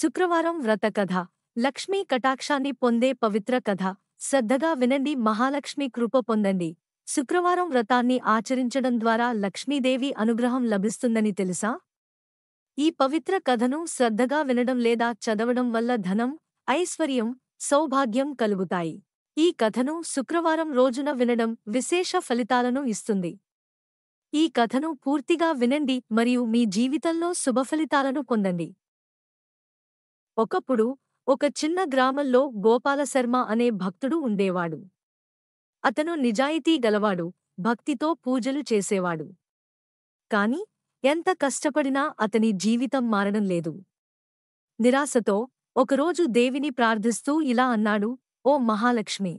శుక్రవారం వ్రత కథ. లక్ష్మీ కటాక్షాన్ని పొందే పవిత్ర కథ. శ్రద్ధగా వినండి, మహాలక్ష్మి కృప పొందండి. శుక్రవారం వ్రతాన్ని ఆచరించడం ద్వారా లక్ష్మీదేవి అనుగ్రహం లభిస్తుందని తెలుసా? ఈ పవిత్ర కథను శ్రద్ధగా వినడం లేదా చదవడం వల్ల ధనం, ఐశ్వర్యం, సౌభాగ్యం కలుగుతాయి. ఈ కథను శుక్రవారం రోజున వినడం విశేష ఫలితాలను ఇస్తుంది. ఈ కథను పూర్తిగా వినండి మరియు మీ జీవితంలో శుభఫలితాలను పొందండి. ఒకప్పుడు ఒక చిన్న గ్రామంలో గోపాలశర్మ అనే భక్తుడు ఉండేవాడు. అతను నిజాయితీ గలవాడు, భక్తితో పూజలు చేసేవాడు. కాని ఎంత కష్టపడినా అతని జీవితం మారడం లేదు. నిరాశతో ఒకరోజు దేవిని ప్రార్థిస్తూ ఇలా అన్నాడు: ఓ మహాలక్ష్మి,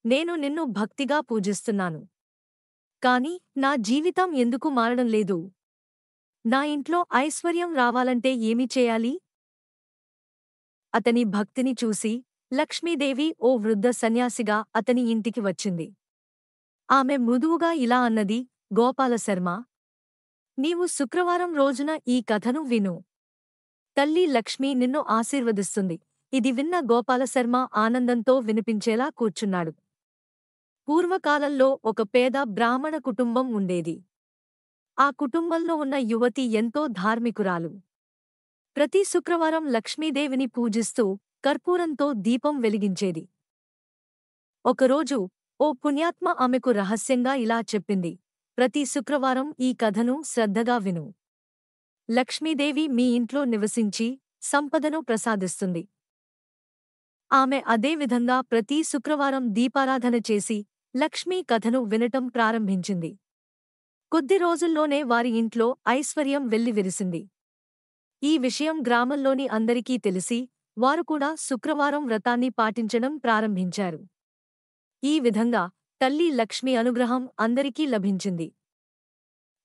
నేను నిన్ను భక్తిగా పూజిస్తున్నాను. కాని నా జీవితం ఎందుకు మారడం లేదు? నా ఇంట్లో ఐశ్వర్యం రావాలంటే ఏమి చేయాలి? అతని భక్తిని చూసి లక్ష్మీదేవి ఓ వృద్ధ సన్యాసిగా అతని ఇంటికి వచ్చింది. ఆమె మృదువుగా ఇలా అన్నది: గోపాలశర్మ, నీవు శుక్రవారం రోజున ఈ కథను విను. తల్లి లక్ష్మి నిన్ను ఆశీర్వదిస్తుంది. ఇది విన్న గోపాలశర్మ ఆనందంతో వినిపించేలా కూర్చున్నాడు. పూర్వకాలంలో ఒక పేద బ్రాహ్మణ కుటుంబం ఉండేది. ఆ కుటుంబంలో ఉన్న యువతి ఎంతో ధార్మికురాలు. ప్రతి శుక్రవారం లక్ష్మీదేవిని పూజిస్తూ కర్పూరంతో దీపం వెలిగించేది. ఒకరోజు ఓ పుణ్యాత్మ ఆమెకు రహస్యంగా ఇలా చెప్పింది: ప్రతి శుక్రవారం ఈ కథను శ్రద్ధగా విను. లక్ష్మీదేవి మీ ఇంట్లో నివసించి సంపదను ప్రసాదిస్తుంది. ఆమె అదే విధంగా ప్రతి శుక్రవారం దీపారాధన చేసి లక్ష్మీ కథను వినటం ప్రారంభించింది. కొద్ది రోజుల్లోనే వారి ఇంట్లో ఐశ్వర్యం వెల్లివిరిసింది. ఈ విషయం గ్రామంలోని అందరికీ తెలిసి వారు కూడా శుక్రవారం వ్రతాన్ని పాటించడం ప్రారంభించారు. ఈ విధంగా తల్లి లక్ష్మి అనుగ్రహం అందరికీ లభించింది.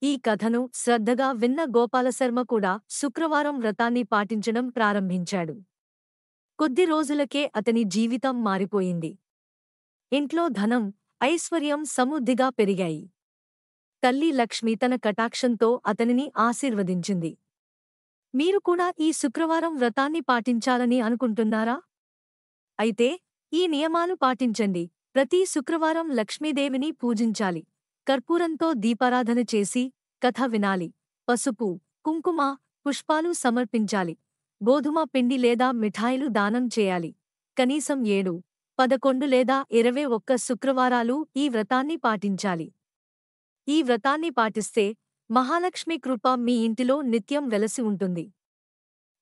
ఈ కథను శ్రద్ధగా విన్న గోపాలశర్మ కూడా శుక్రవారం వ్రతాన్ని పాటించడం ప్రారంభించాడు. కొద్ది రోజులకే అతని జీవితం మారిపోయింది. ఇంట్లో ధనం, ఐశ్వర్యం సమృద్ధిగా పెరిగాయి. తల్లి లక్ష్మి తన కటాక్షంతో అతనిని ఆశీర్వదించింది. మీరు కూడా ఈ శుక్రవారం వ్రతాన్ని పాటించాలని అనుకుంటున్నారా? అయితే ఈ నియమాలు పాటించండి. ప్రతి శుక్రవారం లక్ష్మీదేవిని పూజించాలి. కర్పూరంతో దీపారాధన చేసి కథ వినాలి. పసుపు, కుంకుమ, పుష్పాలు సమర్పించాలి. గోధుమ పిండి లేదా మిఠాయిలు దానం చేయాలి. కనీసం 7, 11 లేదా 21 శుక్రవారాలు ఈ వ్రతాన్ని పాటించాలి. ఈ వ్రతాన్ని పాటిస్తే మహాలక్ష్మి కృప మీ ఇంటిలో నిత్యం వెలసి ఉంటుంది.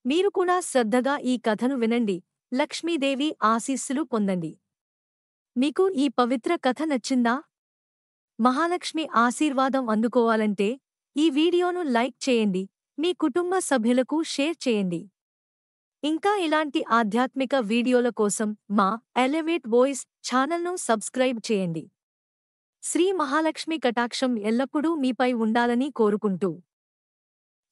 మీరు కూడా శ్రద్ధగా ఈ కథను వినండి, లక్ష్మీదేవి ఆశీస్సులు పొందండి. మీకు ఈ పవిత్ర కథ నచ్చిందా? మహాలక్ష్మి ఆశీర్వాదం అందుకోవాలంటే ఈ వీడియోను లైక్ చేయండి, మీ కుటుంబ సభ్యులకు షేర్ చేయండి. ఇంకా ఇలాంటి ఆధ్యాత్మిక వీడియోల కోసం మా ఎలివేట్ వాయిస్ ఛానల్ను సబ్స్క్రైబ్ చేయండి. శ్రీ మహాలక్ష్మి కటాక్షం ఎల్లప్పుడూ మీపై ఉండాలని కోరుకుంటూ.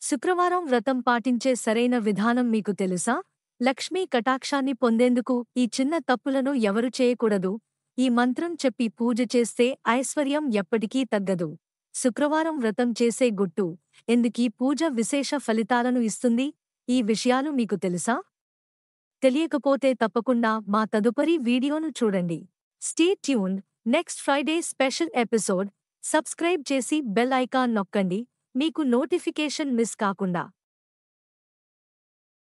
శుక్రవారం వ్రతం పాటించే సరైన విధానం మీకు తెలుసా? లక్ష్మీ కటాక్షాన్ని పొందేందుకు ఈ చిన్న తప్పులను ఎవరు చేయకూడదు. ఈ మంత్రం చెప్పి పూజ చేస్తే ఐశ్వర్యం ఎప్పటికీ తగ్గదు. శుక్రవారం వ్రతం చేసే గుట్టు ఎందుకీ పూజ విశేష ఫలితాలను ఇస్తుంది? ఈ విషయాలు మీకు తెలుసా? తెలియకపోతే తప్పకుండా మా తదుపరి వీడియోను చూడండి. Stay tuned. Next Friday special episode. Subscribe చేసి బెల్ ఐకాన్ నొక్కండి, మీకు నోటిఫికేషన్ మిస్ కాకుండా.